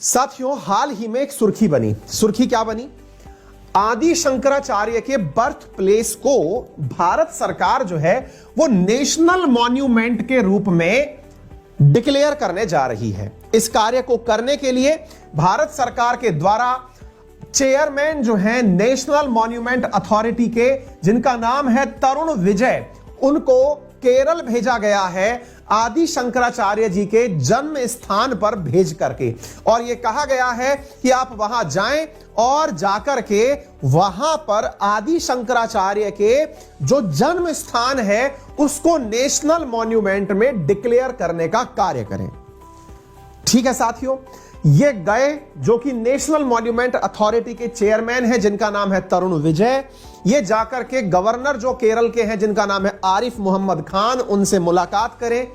साथियों, हाल ही में एक सुर्खी बनी। सुर्खी क्या बनी? आदि शंकराचार्य के बर्थ प्लेस को भारत सरकार जो है वो नेशनल मॉन्यूमेंट के रूप में डिक्लेयर करने जा रही है। इस कार्य को करने के लिए भारत सरकार के द्वारा चेयरमैन जो है नेशनल मॉन्यूमेंट अथॉरिटी के, जिनका नाम है तरुण विजय, उनको केरल भेजा गया है आदि शंकराचार्य जी के जन्म स्थान पर भेज करके, और यह कहा गया है कि आप वहां जाएं और जाकर के वहां पर आदि शंकराचार्य के जो जन्म स्थान है उसको नेशनल मॉन्यूमेंट में डिक्लेयर करने का कार्य करें। ठीक है साथियों, ये गए जो कि नेशनल मॉन्यूमेंट अथॉरिटी के चेयरमैन हैं, जिनका नाम है तरुण विजय। ये जाकर के गवर्नर जो केरल के हैं, जिनका नाम है आरिफ मोहम्मद खान, उनसे मुलाकात करें।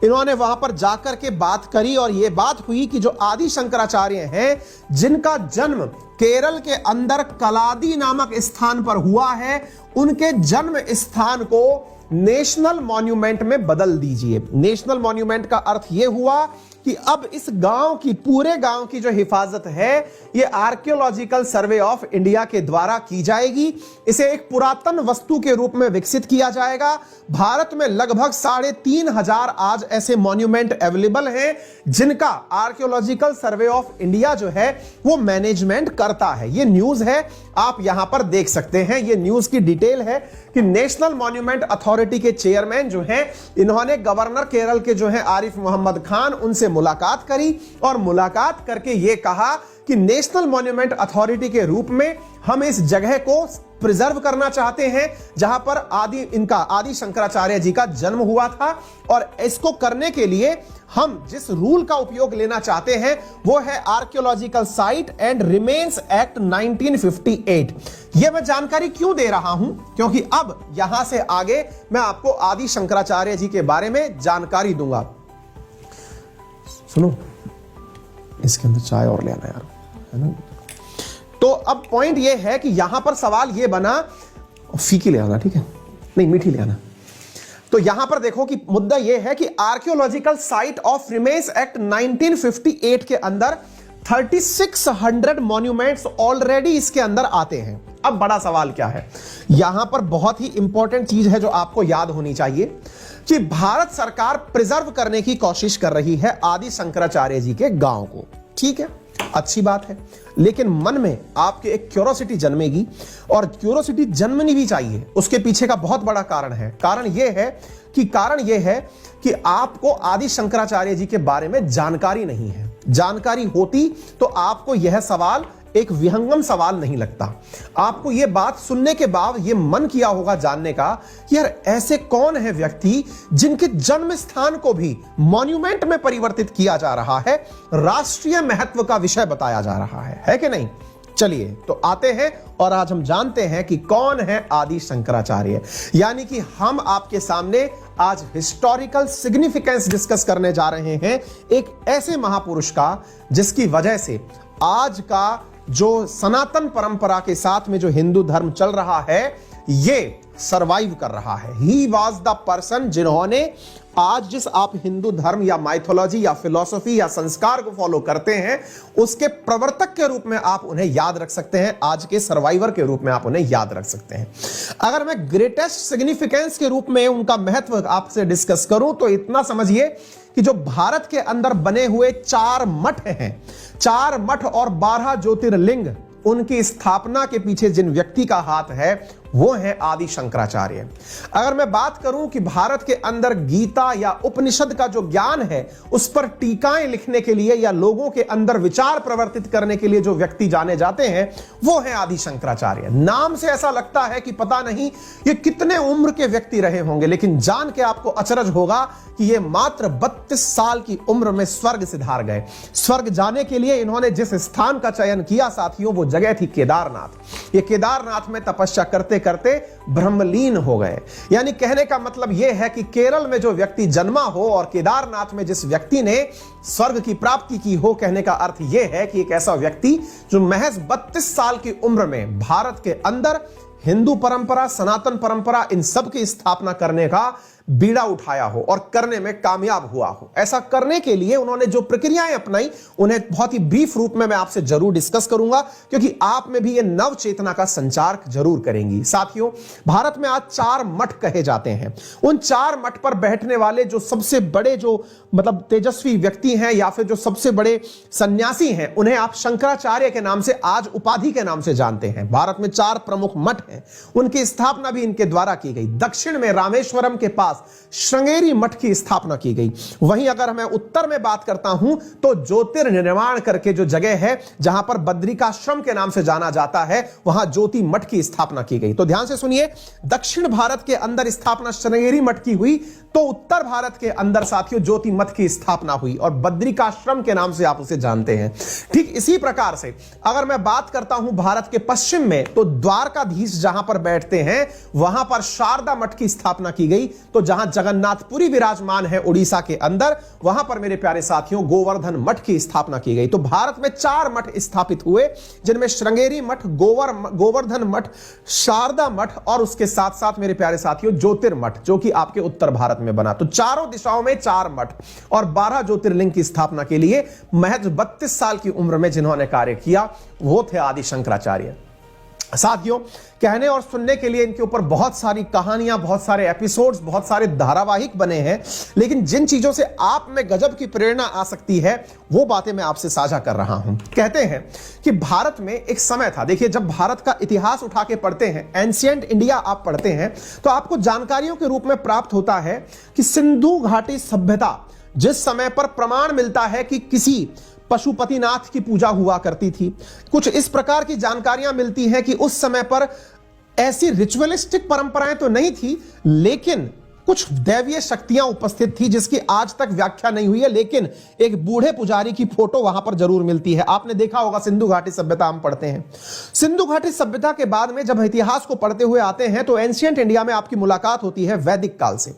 इन्होंने वहां पर जाकर के बात करी और यह बात हुई कि जो आदि शंकराचार्य हैं, जिनका जन्म केरल के अंदर कलादी नामक स्थान पर हुआ है, उनके जन्म स्थान को नेशनल मॉन्यूमेंट में बदल दीजिए। नेशनल मॉन्यूमेंट का अर्थ यह हुआ कि अब इस गांव की, पूरे गांव की जो हिफाजत है, यह आर्कियोलॉजिकल सर्वे ऑफ इंडिया के द्वारा की जाएगी। इसे एक पुरातन वस्तु के रूप में विकसित किया जाएगा। भारत में लगभग 3,500 आज ऐसे मॉन्यूमेंट अवेलेबल हैं जिनका आर्कियोलॉजिकल सर्वे ऑफ इंडिया जो है वो मैनेजमेंट करता है। यह न्यूज है, आप यहां पर देख सकते हैं। यह न्यूज की डिटेल है कि नेशनल मॉन्यूमेंट अथॉरिटी के चेयरमैन जो हैं, इन्होंने गवर्नर केरल के जो है आरिफ मोहम्मद खान, उनसे मुलाकात करी और मुलाकात करके यह कहा कि नेशनल मॉन्यूमेंट अथॉरिटी के रूप में हम इस जगह को प्रिजर्व करना चाहते हैं जहां पर आदि शंकराचार्य जी का जन्म हुआ था, और इसको करने के लिए हम जिस रूल का उपयोग लेना चाहते हैं वो है archaeological site and remains act 1958। यह मैं जानकारी क्यों दे रहा हूं? क्योंकि अब यहां से आगे मैं आपको आदि शंकराचार्य जी के बारे में जानकारी दूंगा। सुनो, इसके अंदर चाय और ले आना यार, है ना? तो अब पॉइंट ये है कि यहां पर सवाल ये बना, फीकी ले आना, ठीक है, नहीं मीठी ले आना। तो यहां पर देखो कि मुद्दा यह है कि archaeological site of remains act 1958 के अंदर 3600 मॉन्यूमेंट्स ऑलरेडी इसके अंदर आते हैं। अब बड़ा सवाल क्या है, यहां पर बहुत ही इंपॉर्टेंट चीज है जो आपको याद होनी चाहिए कि भारत सरकार प्रिजर्व करने की कोशिश कर रही है आदि शंकराचार्य जी के गांव को। ठीक है, अच्छी बात है, लेकिन मन में आपके एक क्यूरोसिटी जन्मेगी, और क्यूरोसिटी जन्मनी भी चाहिए। उसके पीछे का बहुत बड़ा कारण है। कारण यह है कि आपको आदि शंकराचार्य जी के बारे में जानकारी नहीं है। जानकारी होती तो आपको यह सवाल एक विहंगम सवाल नहीं लगता। आपको यह बात सुनने के बाद यह मन किया होगा जानने का कि यार ऐसे कौन है व्यक्ति जिनके जन्म स्थान को भी मॉन्यूमेंट में परिवर्तित किया जा रहा है, राष्ट्रीय महत्व का विषय बताया जा रहा है कि नहीं? चलिए तो आते हैं और आज हम जानते हैं कि कौन है आदि शंकराचार्य। यानी कि हम आपके सामने आज हिस्टोरिकल सिग्निफिकेंस डिस्कस करने जा रहे हैं एक ऐसे महापुरुष का जिसकी वजह से आज का जो सनातन परंपरा के साथ में जो हिंदू धर्म चल रहा है ये सरवाइव कर रहा है। ही वॉज द पर्सन जिन्होंने आज जिस आप हिंदू धर्म या माइथोलॉजी या फिलॉसफी या संस्कार को फॉलो करते हैं, उसके प्रवर्तक के रूप में आप उन्हें याद रख सकते हैं, आज के सर्वाइवर के रूप में आप उन्हें याद रख सकते हैं। अगर मैं ग्रेटेस्ट सिग्निफिकेंस के रूप में उनका महत्व आपसे डिस्कस करूं तो इतना समझिए कि जो भारत के अंदर बने हुए 4 मठ हैं, 4 मठ और 12 ज्योतिर्लिंग, उनकी स्थापना के पीछे जिन व्यक्ति का हाथ है वो है आदि शंकराचार्य। अगर मैं बात करूं कि भारत के अंदर गीता या उपनिषद का जो ज्ञान है उस पर टीकाएं लिखने के लिए या लोगों के अंदर विचार प्रवर्तित करने के लिए जो व्यक्ति जाने जाते हैं वो है आदि शंकराचार्य। नाम से ऐसा लगता है कि पता नहीं ये कितने उम्र के व्यक्ति रहे होंगे, लेकिन जान के आपको अचरज होगा कि ये मात्र 32 साल की उम्र में स्वर्ग सिधार गए। स्वर्ग जाने के लिए इन्होंने जिस स्थान का चयन किया साथियों, वो जगह थी केदारनाथ। ये केदारनाथ में तपस्या करते करते ब्रह्मलीन हो गए। यानी कहने का मतलब यह है कि केरल में जो व्यक्ति जन्मा हो और केदारनाथ में जिस व्यक्ति ने स्वर्ग की प्राप्ति की हो, कहने का अर्थ यह है कि एक ऐसा व्यक्ति जो महज 32 साल की उम्र में भारत के अंदर हिंदू परंपरा, सनातन परंपरा, इन सब की स्थापना करने का बीड़ा उठाया हो और करने में कामयाब हुआ हो। ऐसा करने के लिए उन्होंने जो प्रक्रियाएं अपनाई उन्हें बहुत ही ब्रीफ रूप में मैं आपसे जरूर डिस्कस करूंगा, क्योंकि आप में भी ये नव चेतना का संचार जरूर करेंगी। साथियों, भारत में आज 4 मठ कहे जाते हैं। उन 4 मठ पर बैठने वाले जो सबसे बड़े जो मतलब तेजस्वी व्यक्ति हैं या फिर जो सबसे बड़े सन्यासी हैं, उन्हें आप शंकराचार्य के नाम से आज उपाधि के नाम से जानते हैं। भारत में 4 प्रमुख मठ हैं, उनकी स्थापना भी इनके द्वारा की गई। दक्षिण में रामेश्वरम के पास श्रृंगेरी मठ की स्थापना की गई। वहीं अगर मैं उत्तर में बात करता हूं तो ज्योतिर्निर्माण करके जो जगह है जहां पर बद्रिकाश्रम के नाम से जाना जाता है, वहां ज्योति मठ की स्थापना की गई। तो ध्यान से सुनिए, दक्षिण भारत के अंदर स्थापना श्रृंगेरी मठ की हुई, तो उत्तर भारत के अंदर साथियों ज्योति मठ की स्थापना हुई और बद्रिकाश्रम के नाम से आप उसे जानते हैं। ठीक इसी प्रकार से अगर मैं बात करता हूं भारत के पश्चिम में, तो द्वारकाधीश जहां पर बैठते हैं वहां पर शारदा मठ की स्थापना की गई। तो जहां जगन्नाथपुरी विराजमान है उड़ीसा के अंदर, वहां पर मेरे प्यारे साथियों गोवर्धन मठ की स्थापना की गई। तो भारत में 4 मठ स्थापित हुए, जिनमें श्रृंगेरी मठ, गोवर्धन मठ, शारदा मठ और उसके साथ साथ मेरे प्यारे साथियों ज्योतिर्मठ, जो कि आपके उत्तर भारत में बना। तो चारों दिशाओं में 4 मठ और 12 ज्योतिर्लिंग की स्थापना के लिए महज 32 साल की उम्र में जिन्होंने कार्य किया वो थे आदि शंकराचार्य। साथियों, कहने और सुनने के लिए इनके ऊपर बहुत सारी कहानियां, बहुत सारे एपिसोड्स, बहुत सारे धारावाहिक बने हैं, लेकिन जिन चीजों से आप में गजब की प्रेरणा आ सकती है वो बातें मैं आपसे साझा कर रहा हूं। कहते हैं कि भारत में एक समय था, देखिए जब भारत का इतिहास उठा के पढ़ते हैं, एंशिएंट इंडिया आप पढ़ते हैं, तो आपको जानकारियों के रूप में प्राप्त होता है कि सिंधु घाटी सभ्यता, जिस समय पर प्रमाण मिलता है कि किसी पशुपतिनाथ की पूजा हुआ करती थी, कुछ इस प्रकार की जानकारियां मिलती हैं कि उस समय पर ऐसी रिचुअलिस्टिक परंपराएं तो नहीं थी, लेकिन कुछ दैवीय शक्तियां उपस्थित थी जिसकी आज तक व्याख्या नहीं हुई है, लेकिन एक बूढ़े पुजारी की फोटो वहां पर जरूर मिलती है। आपने देखा होगा सिंधु घाटी सभ्यता हम पढ़ते हैं। सिंधु घाटी सभ्यता के बाद में जब इतिहास को पढ़ते हुए आते हैं तो एंशिएंट इंडिया में आपकी मुलाकात होती है वैदिक काल से।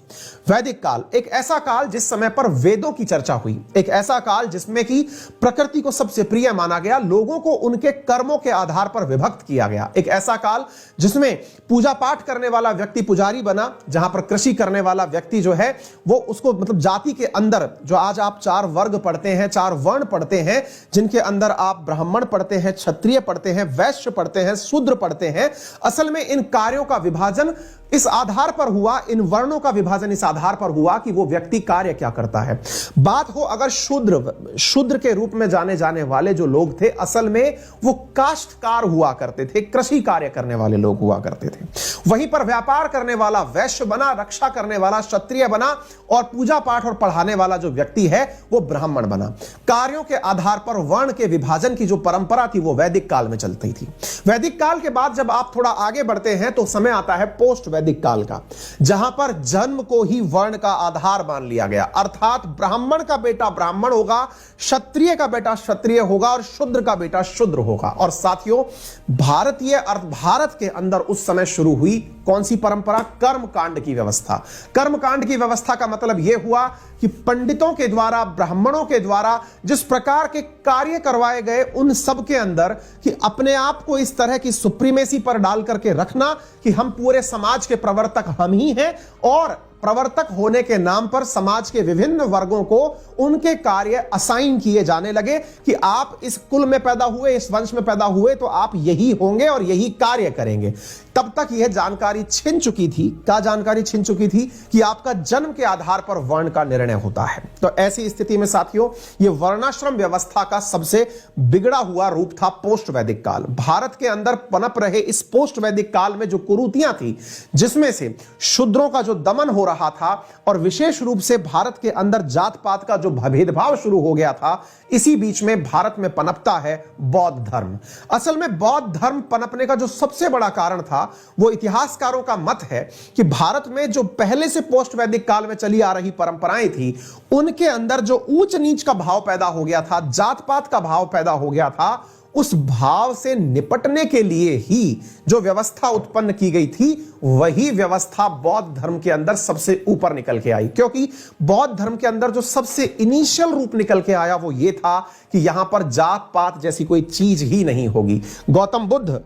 वैदिक काल एक ऐसा काल जिस समय पर वेदों की चर्चा हुई, एक ऐसा काल जिसमें कि प्रकृति को सबसे प्रिय माना गया, लोगों को उनके कर्मों के आधार पर विभक्त किया गया। एक ऐसा काल जिसमें पूजा पाठ करने वाला व्यक्ति पुजारी बना, जहां पर कृषि करने वाला व्यक्ति जो है वो उसको मतलब जाति के अंदर जो आज आप 4 वर्ग पढ़ते हैं, 4 वर्ण पढ़ते हैं, जिनके अंदर आप ब्राह्मण पढ़ते हैं, क्षत्रिय पढ़ते हैं, वैश्य पढ़ते हैं, शूद्र पढ़ते हैं, असल में इन कार्यों का विभाजन इस आधार पर हुआ, इन वर्णों का विभाजन इस आधार पर हुआ कि वो व्यक्ति कार्य क्या करता है। बात हो अगर शूद्र के रूप में जाने जाने वाले जो लोग थे, असल में वो काश्तकार हुआ करते थे, कृषि कार्य करने वाले लोग हुआ करते थे। वहीं पर व्यापार करने वाला वैश्य बना, रक्षा करने वाला क्षत्रिय बना और पूजा पाठ और पढ़ाने वाला जो व्यक्ति है वो ब्राह्मण बना। कार्यों के आधार पर वर्ण के विभाजन की जो परंपरा थी वो वैदिक काल में चलती थी। वैदिक काल के बाद जब आप थोड़ा आगे बढ़ते हैं तो समय आता है पोस्ट वैदिक काल का, जहां पर जन्म को ही वर्ण का आधार मान लिया गया, अर्थात ब्राह्मण का बेटा ब्राह्मण होगा, क्षत्रिय का बेटा क्षत्रिय होगा और शूद्र का बेटा शूद्र होगा। और साथियों, भारत के अंदर उस समय शुरू हुई कौन सी परंपरा? कर्मकांड की व्यवस्था। कर्मकांड की व्यवस्था का मतलब यह हुआ कि पंडितों के द्वारा, ब्राह्मणों के द्वारा जिस प्रकार के कार्य करवाए गए उन सब के अंदर कि अपने आप को इस तरह की सुप्रीमेसी पर डाल करके रखना कि हम पूरे समाज के प्रवर्तक हम ही हैं, और प्रवर्तक होने के नाम पर समाज के विभिन्न वर्गों को उनके कार्य असाइन किए जाने लगे कि आप इस कुल में पैदा हुए, इस वंश में पैदा हुए तो आप यही होंगे और यही कार्य करेंगे। तब तक यह जानकारी छिन चुकी थी। क्या जानकारी छिन चुकी थी? कि आपका जन्म के आधार पर वर्ण का निर्णय होता है। तो ऐसी स्थिति में साथियों, यह वर्णाश्रम व्यवस्था का सबसे बिगड़ा हुआ रूप था पोस्ट वैदिक काल। भारत के अंदर पनप रहे इस पोस्ट वैदिक काल में जो कुरीतियां थी, जिसमें से शूद्रों का जो दमन हो रहा था और विशेष रूप से भारत के अंदर जात पात का जो भेदभाव शुरू हो गया था, इसी बीच में भारत में पनपता है बौद्ध धर्म। असल में बौद्ध धर्म पनपने का जो सबसे बड़ा कारण था वो इतिहासकारों का मत है कि भारत में जो पहले से पोस्ट वैदिक काल में चली आ रही परंपराएं थी, उनके अंदर जो ऊंच नीच का भाव पैदा हो गया था, जात पात का भाव पैदा हो गया था, उस भाव से निपटने के लिए ही जो व्यवस्था उत्पन्न की गई थी, वही व्यवस्था बौद्ध धर्म के अंदर सबसे ऊपर निकल के आई। क्योंकि बौद्ध धर्म के अंदर जो सबसे इनिशियल रूप निकल के आया वो ये था कि यहां पर जात पात जैसी कोई चीज ही नहीं होगी। गौतम बुद्ध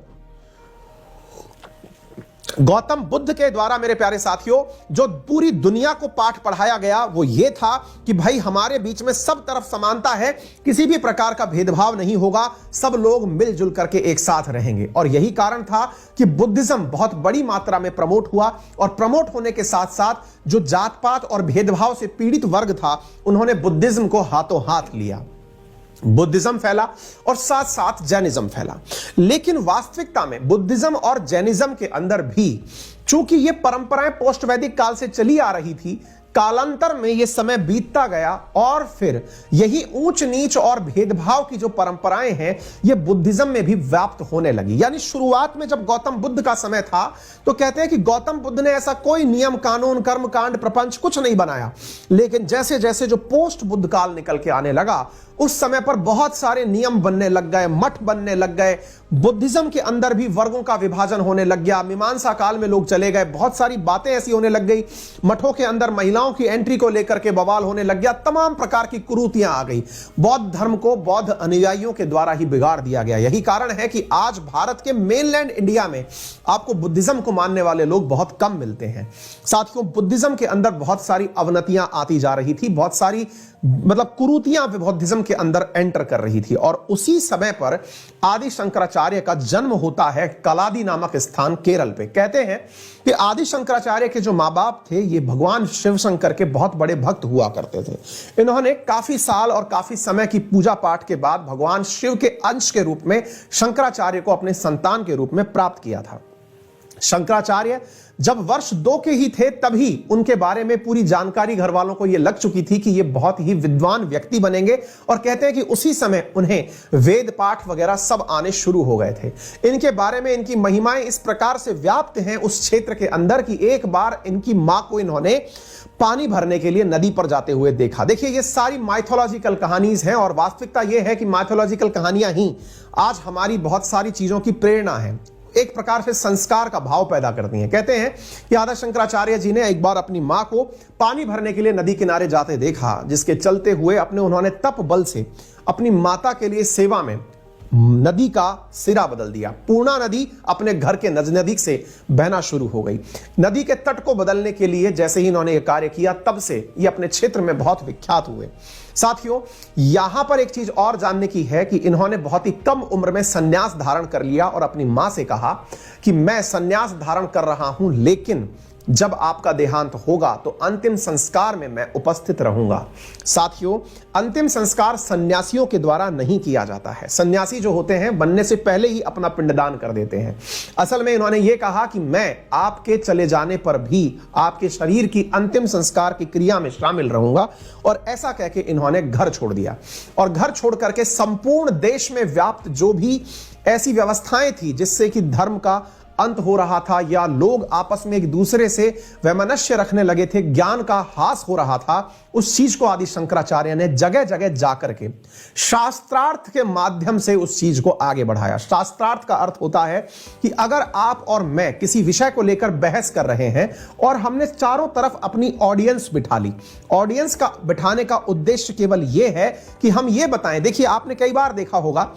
गौतम बुद्ध के द्वारा मेरे प्यारे साथियों जो पूरी दुनिया को पाठ पढ़ाया गया वो ये था कि भाई हमारे बीच में सब तरफ समानता है, किसी भी प्रकार का भेदभाव नहीं होगा, सब लोग मिलजुल करके एक साथ रहेंगे। और यही कारण था कि बुद्धिज्म बहुत बड़ी मात्रा में प्रमोट हुआ, और प्रमोट होने के साथ साथ जो जात पात और भेदभाव से पीड़ित वर्ग था उन्होंने बुद्धिज्म को हाथों हाथ लिया। बुद्धिज्म फैला और साथ साथ जैनिज्म फैला। लेकिन वास्तविकता में बुद्धिज्म और जैनिज्म के अंदर भी चूंकि ये परंपराएं पोस्ट वैदिक काल से चली आ रही थी, कालांतर में ये समय बीतता गया और फिर यही ऊंच नीच और भेदभाव की जो परंपराएं हैं ये बुद्धिज्म में भी व्याप्त होने लगी। यानी शुरुआत में जब गौतम बुद्ध का समय था तो कहते हैं कि गौतम बुद्ध ने ऐसा कोई नियम कानून कर्म कांड प्रपंच कुछ नहीं बनाया, लेकिन जैसे जैसे जो पोस्ट बुद्ध काल निकल के आने लगा उस समय पर बहुत सारे नियम बनने लग गए, मठ बनने लग गए, बुद्धिज्म के अंदर भी वर्गों का विभाजन होने लग गया, मीमांसा काल में लोग चले गए, बहुत सारी बातें ऐसी होने लग गई, मठों के अंदर महिलाओं की एंट्री को लेकर के बवाल होने लग गया, तमाम प्रकार की कुरीतियां आ गई। बौद्ध धर्म को बौद्ध अनुयायियों के द्वारा ही बिगाड़ दिया गया। यही कारण है कि आज भारत के मेनलैंड इंडिया में आपको बुद्धिज्म को मानने वाले लोग बहुत कम मिलते हैं। साथियों, बुद्धिज्म के अंदर बहुत सारी अवनतियां आती जा रही थी, बहुत सारी मतलब कुरीतियां बुद्धिज्म के अंदर एंटर कर रही थी। और उसी समय पर आदि शंकराचार्य का जन्म होता है कलादी नामक स्थान केरल पे। कहते हैं कि आदि शंकराचार्य के जो माँ बाप थे ये भगवान शिव शंकर के बहुत बड़े भक्त हुआ करते थे। इन्होंने काफी साल और काफी समय की पूजा पाठ के बाद भगवान शिव के अंश के रूप में शंकराचार्य को अपने संतान के रूप में प्राप्त किया था। शंकराचार्य जब वर्ष 2 के ही थे तभी उनके बारे में पूरी जानकारी घर वालों को यह लग चुकी थी कि ये बहुत ही विद्वान व्यक्ति बनेंगे, और कहते हैं कि उसी समय उन्हें वेद पाठ वगैरह सब आने शुरू हो गए थे। इनके बारे में इनकी महिमाएं इस प्रकार से व्याप्त हैं उस क्षेत्र के अंदर कि एक बार इनकी मां को इन्होंने पानी भरने के लिए नदी पर जाते हुए देखा। देखिए, ये सारी माइथोलॉजिकल कहानीज हैं और वास्तविकता यह है कि माइथोलॉजिकल कहानियां ही आज हमारी बहुत सारी चीजों की प्रेरणा है, एक प्रकार से संस्कार का भाव पैदा करती हैं। कहते हैं कि आदि शंकराचार्य जी ने एक बार अपनी मां को पानी भरने के लिए नदी किनारे जाते देखा, जिसके चलते हुए उन्होंने तप बल से अपनी माता के लिए सेवा में नदी का सिरा बदल दिया। पूर्णा नदी अपने घर के नजदीक से बहना शुरू हो गई। नदी के तट को बदलने के लिए जैसे ही इन्होंने यह कार्य किया तब से ये अपने क्षेत्र में बहुत विख्यात हुए। साथियों, यहां पर एक चीज और जानने की है कि इन्होंने बहुत ही कम उम्र में संन्यास धारण कर लिया और अपनी मां से कहा कि मैं संन्यास धारण कर रहा हूं, लेकिन जब आपका देहांत होगा तो अंतिम संस्कार में मैं उपस्थित रहूंगा। साथियों, अंतिम संस्कार सन्यासियों के द्वारा नहीं किया जाता है। सन्यासी जो होते हैं बनने से पहले ही अपना पिंडदान कर देते हैं। असल में इन्होंने ये कहा कि मैं आपके चले जाने पर भी आपके शरीर की अंतिम संस्कार की क्रिया में शामिल रहूंगा, और ऐसा कह के इन्होंने घर छोड़ दिया। और घर छोड़ करके संपूर्ण देश में व्याप्त जो भी ऐसी व्यवस्थाएं थी जिससे कि धर्म का अंत हो रहा था या लोग आपस में एक दूसरे से वैमनस्य रखने लगे थे, ज्ञान का हास हो रहा था, उस चीज को आदि शंकराचार्य ने जगह जगह जाकर के शास्त्रार्थ के माध्यम से उस चीज को आगे बढ़ाया। शास्त्रार्थ का अर्थ होता है कि अगर आप और मैं किसी विषय को लेकर बहस कर रहे हैं और हमने चारों तरफ अपनी ऑडियंस बिठा ली, ऑडियंस का बिठाने का उद्देश्य केवल यह है कि हम ये बताएं। देखिए, आपने कई बार देखा होगा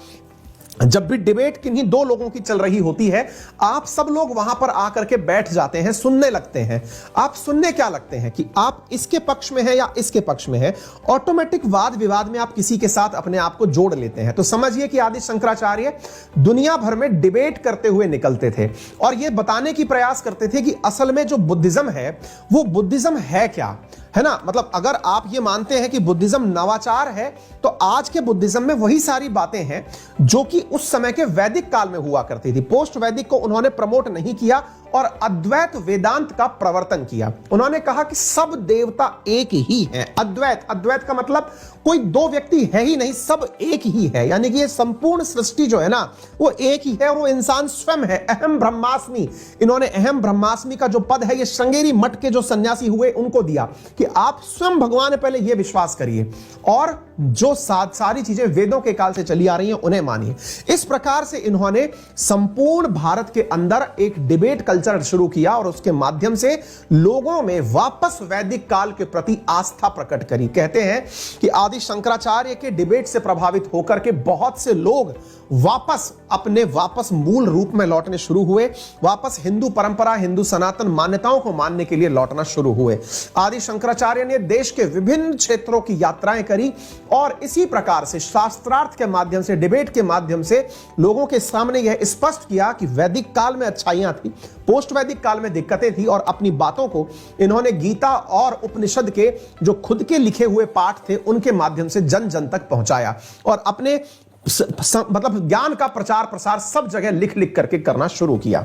जब भी डिबेट किन्हीं 2 लोगों की चल रही होती है, आप सब लोग वहां पर आकर के बैठ जाते हैं, सुनने लगते हैं। आप सुनने क्या लगते हैं कि आप इसके पक्ष में हैं या इसके पक्ष में हैं। ऑटोमेटिक वाद विवाद में आप किसी के साथ अपने आप को जोड़ लेते हैं। तो समझिए कि आदि शंकराचार्य दुनिया भर में डिबेट करते हुए निकलते थे और यह बताने की प्रयास करते थे कि असल में जो बुद्धिज्म है वो बुद्धिज्म है क्या, है ना। मतलब अगर आप ये मानते हैं कि बुद्धिज्म नवाचार है तो आज के बुद्धिज्म में वही सारी बातें हैं जो कि उस समय के वैदिक काल में हुआ करती थी। पोस्ट वैदिक को उन्होंने प्रमोट नहीं किया और अद्वैत वेदांत का प्रवर्तन किया। उन्होंने कहा कि सब देवता एक ही हैं। अद्वैत, अद्वैत का मतलब कोई 2 व्यक्ति है ही नहीं, सब एक ही है। यानी कि ये संपूर्ण सृष्टि जो है ना वो एक ही है और वो इंसान स्वयं है। अहम ब्रह्मास्मि, इन्होंने अहम ब्रह्मास्मि का जो पद है ये श्रृंगेरी मठ के जो सन्यासी हुए उनको दिया कि आप स्वयं भगवान है, पहले ये विश्वास करिए। और जो सारी चीजें वेदों के काल से चली आ रही हैं उन्हें मानिए। इस प्रकार से इन्होंने संपूर्ण भारत के अंदर एक डिबेट कल्चर शुरू किया और उसके माध्यम से लोगों में वापस वैदिक काल के प्रति आस्था प्रकट करी। कहते हैं कि आदि शंकराचार्य के डिबेट से प्रभावित होकर के बहुत से लोग वापस मूल रूप में लौटने शुरू हुए, वापस हिंदू परंपरा, हिंदू सनातन मान्यताओं को मानने के लिए लौटना शुरू हुए। आदि शंकराचार्य ने देश के विभिन्न क्षेत्रों की यात्राएं करी और इसी प्रकार से शास्त्रार्थ के माध्यम से, डिबेट के माध्यम से लोगों के सामने यह स्पष्ट किया कि वैदिक काल में अच्छाइयां थी, पोस्ट वैदिक काल में दिक्कतें थी, और अपनी बातों को इन्होंने गीता और उपनिषद के जो खुद के लिखे हुए पाठ थे उनके माध्यम से जन जन तक पहुंचाया और अपने मतलब ज्ञान का प्रचार प्रसार सब जगह लिख लिख करके करना शुरू किया।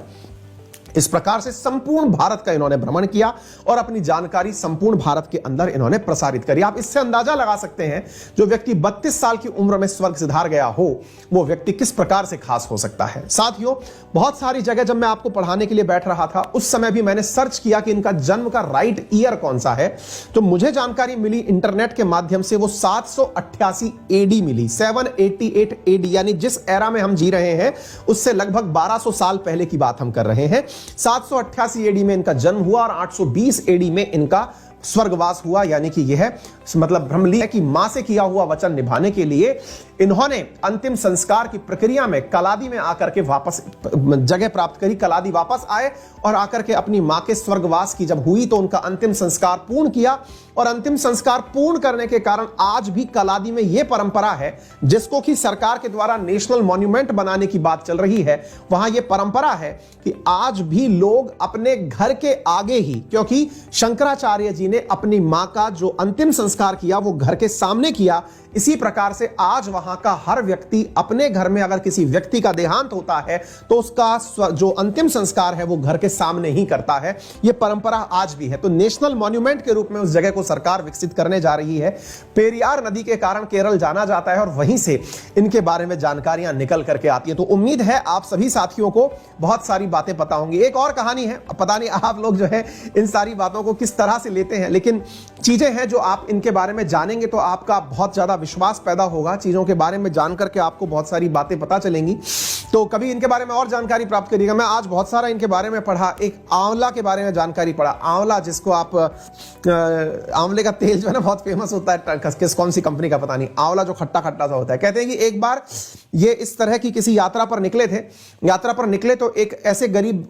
इस प्रकार से संपूर्ण भारत का इन्होंने भ्रमण किया और अपनी जानकारी संपूर्ण भारत के अंदर इन्होंने प्रसारित करी। आप इससे अंदाजा लगा सकते हैं जो व्यक्ति 32 साल की उम्र में स्वर्ग सिधार गया हो वो व्यक्ति किस प्रकार से खास हो सकता है। साथियों, बहुत सारी जगह जब मैं आपको पढ़ाने के लिए बैठ रहा था उस समय भी मैंने सर्च किया कि इनका जन्म का राइट ईयर कौन सा है, तो मुझे जानकारी मिली इंटरनेट के माध्यम से वो 788 एडी मिली, 788 एडी, यानी जिस एरा में हम जी रहे हैं उससे लगभग 1200 साल पहले की बात हम कर रहे हैं। 788 एडी में इनका जन्म हुआ और 820 एडी में इनका स्वर्गवास हुआ। यानी कि यह मतलब ब्रह्मलीला कि मां से किया हुआ वचन निभाने के लिए इन्होंने अंतिम संस्कार की प्रक्रिया में कलादी में आकर के वापस जगह प्राप्त करी। कलादी वापस आए और आकर के अपनी मां के स्वर्गवास की जब हुई तो उनका अंतिम संस्कार पूर्ण किया और अंतिम संस्कार पूर्ण करने के कारण आज भी कलादी में यह परंपरा है जिसको कि सरकार के द्वारा नेशनल मॉन्यूमेंट बनाने की बात चल रही है। वहां यह परंपरा है कि आज भी लोग अपने घर के आगे ही, क्योंकि शंकराचार्य जी ने अपनी मां का जो अंतिम संस्कार किया वो घर के सामने किया, इसी प्रकार से आज वहां का हर व्यक्ति अपने घर में अगर किसी व्यक्ति का देहांत होता है तो उसका जो अंतिम संस्कार है वो घर के सामने ही करता है। यह परंपरा आज भी है। तो नेशनल मॉन्यूमेंट के रूप में उस जगह को सरकार विकसित करने जा रही है। पेरियार नदी के कारण केरल जाना जाता है और वहीं से इनके बारे में जानकारियां निकल करके आती हैं। तो उम्मीद है आप सभी साथियों को बहुत सारी बातें पता होंगी। एक और कहानी है, पता नहीं आप लोग जो है इन सारी बातों को किस तरह से लेते हैं, लेकिन चीजें हैं जो आप इनके बारे में जानेंगे तो आपका बहुत ज्यादा विश्वास पैदा होगा। चीजों के बारे में जानकर के आपको बहुत सारी बातें पता चलेंगी, तो कभी इनके बारे में और जानकारी प्राप्त करिएगा। मैं आज बहुत सारा इनके बारे में पढ़ा, एक आंवला के बारे में जानकारी पढ़ा। आंवला जिसको आप आंवले का तेल जो है ना बहुत फेमस होता है, किस कौन सी कंपनी का पता नहीं, आंवला जो खट्टा खट्टा सा होता है। कहते हैं कि एक बार ये इस तरह की किसी यात्रा पर निकले थे। यात्रा पर निकले तो एक ऐसे गरीब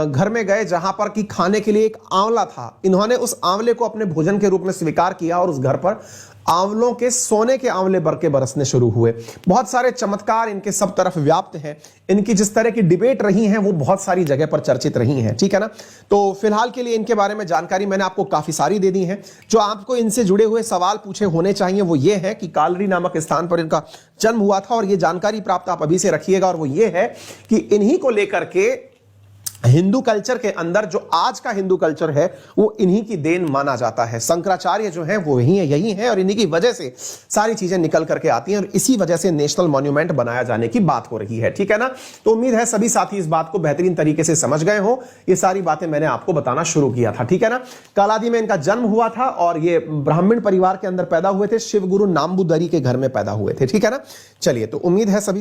घर में गए जहां पर कि खाने के लिए एक आंवला था। इन्होंने उस आंवले को अपने भोजन के रूप में स्वीकार किया और उस घर पर आंवलों के सोने के आंवले बरके बरसने शुरू हुए। बहुत सारे चमत्कार इनके सब तरफ व्याप्त हैं। इनकी जिस तरह की डिबेट रही हैं वो बहुत सारी जगह पर चर्चित रही हैं, ठीक है ना। तो फिलहाल के लिए इनके बारे में जानकारी मैंने आपको काफी सारी दे दी है। जो आपको इनसे जुड़े हुए सवाल पूछे होने चाहिए वो ये है कि कालरी नामक स्थान पर इनका जन्म हुआ था और ये जानकारी प्राप्त आप अभी से रखिएगा, और वो ये है कि इन्हीं को लेकर के हिंदू कल्चर के अंदर जो आज का हिंदू कल्चर है वो इन्हीं की देन माना जाता है। शंकराचार्य जो है वो यही है और इन्हीं की वजह से सारी चीजें निकल करके आती हैं और इसी वजह से नेशनल मॉन्यूमेंट बनाया जाने की बात हो रही है, ठीक है ना। तो उम्मीद है सभी साथी इस बात को बेहतरीन तरीके से समझ गए हो। ये सारी बातें मैंने आपको बताना शुरू किया था, ठीक है ना। कालादी में इनका जन्म हुआ था और ये ब्राह्मण परिवार के अंदर पैदा हुए थे। शिव गुरु नाम्बुदरी के घर में पैदा हुए थे, ठीक है ना। चलिए, तो उम्मीद है सभी